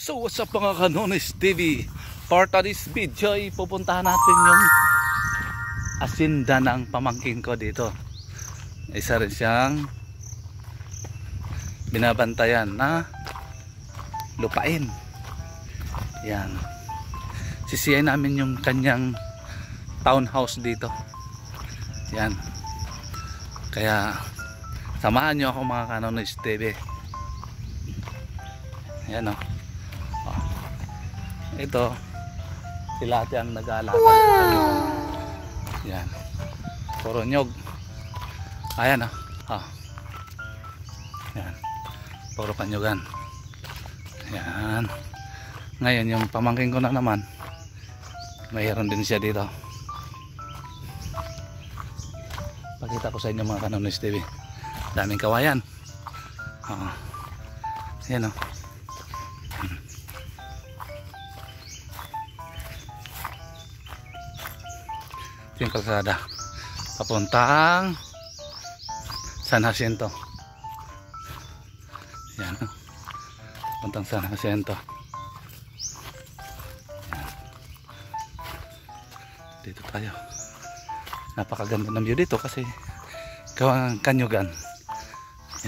So what's up mga Kanones TV? Part of this video ay pupuntahan natin yung asinda ng pamangkin ko dito. Isa rin siyang binabantayan na lupain. Yan. Sisiyain namin yung kanyang townhouse dito. Yan. Kaya samahan nyo ako mga Kanones TV. Yan o. Ito, sila ate ang nag-aalaga. Wow! Yan. Puro nyog. Ayan o. Yan. Puro panyogan. Yan. Ngayon yung pamangkin ko na naman, mayroon din siya dito. Pakita ko sa inyo mga Kanones TV. Daming kawayan. Yan o. Yung kalsada papuntang San Jacinto. Yan, papuntang San Jacinto. Yan. Dito tayo. Napakaganda ng view dito kasi gawang kanyogan.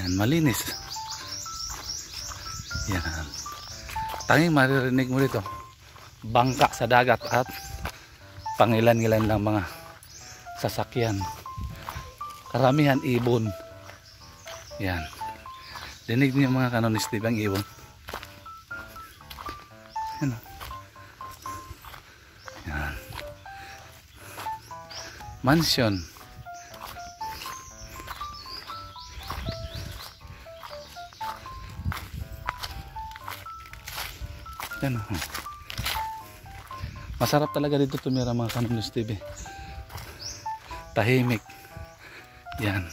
Yan, malinis. Yan, tanging maririnig mo dito bangka sa dagat at pangilan-ilan lang mga sasakyan. Karamihan ibon. Yan. Dinig niyo mga Kanones TV ang ibon. Yan. Yan. Mansion. Yan. Masarap talaga dito tumira mga Kanones TV. Tahimik. Yan.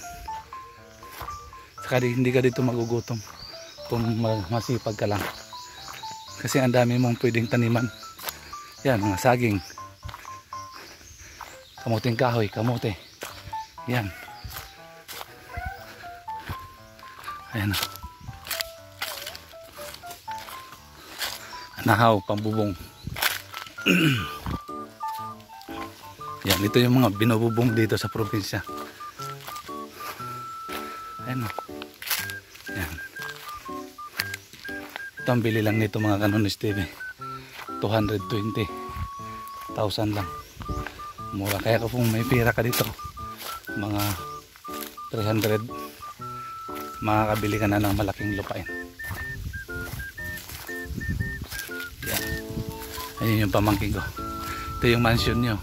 Saka hindi ka dito magugutom kung masipag ka lang. Kasi ang dami mong pwedeng taniman. Yan, mga saging. Kamuting kahoy, kamote. Yan. Ayan. Nahaw, pambubong. Yan, ito yung mga binububong dito sa probinsya. Ayan. Yan. Ito ang bili lang nito mga Kanones TV. 220,000 lang. Mura. Kaya kung may pira ka dito, mga 300, makakabili ka na ng malaking lupain. Yan. Ayun yung pamangkin ko. Ito yung mansion nyo.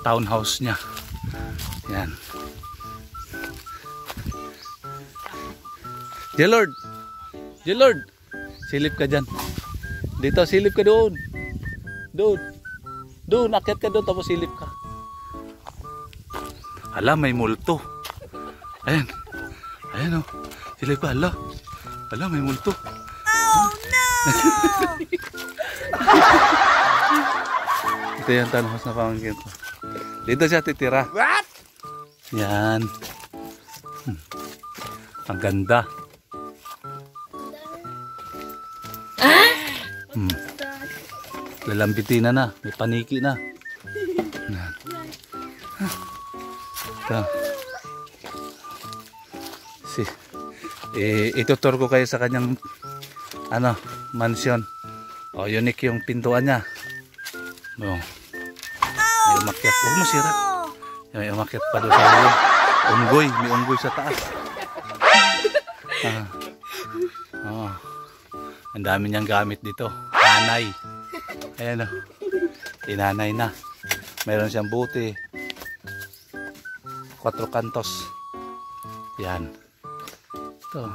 Townhouse niya. Yan. Jelord! Jelord! Silip ka dyan. Dito, silip ka doon. Doon. Doon, akyat ka doon tapos silip ka. Hala, may multo. Ayan. Ayan o. Silip ka, hala. Hala, may multo. Oh no! Ito yung townhouse na pamangkin ko. Dito siya titira. What? Yan. Ang ganda. Lalambitin na. May paniki na. Yan. Ito. Itutur ko kayo sa kanyang mansion. Unique yung pintuan niya. May umakyat. Huwag mo sira. May umakyat pa doon sa ulo. Unggoy. May unggoy sa taas. Ang dami niyang gamit dito. Anay. Ayan o. Tinanay na. Meron siyang buti. 4 kantos. Yan. Ito.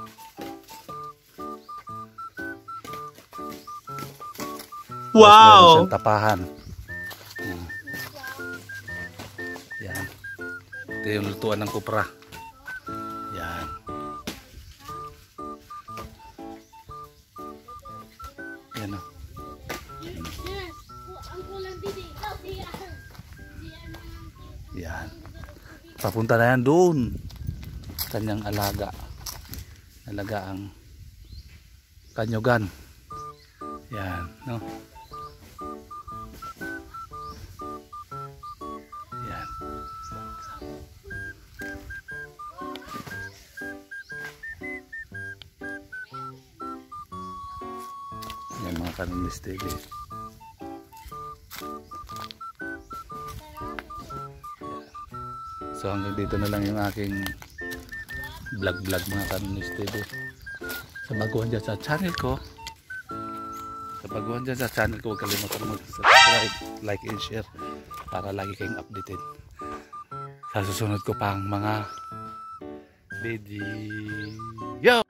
Wow! Meron siyang tapahan. Yan. Ito yung lutuan ng kupra. Yan. Yan o. Yan. Papunta na yan doon. Kanyang alaga. Alaga ang kanyogan. Yan, no? Yan. Yan mga Kanonis TV. So hanggang dito na lang yung aking vlog mga Kanonis TV. Sa baguhan dyan sa channel ko, huwag kalimutan mag-subscribe, like and share para lagi kayong updated sa susunod ko pang mga video.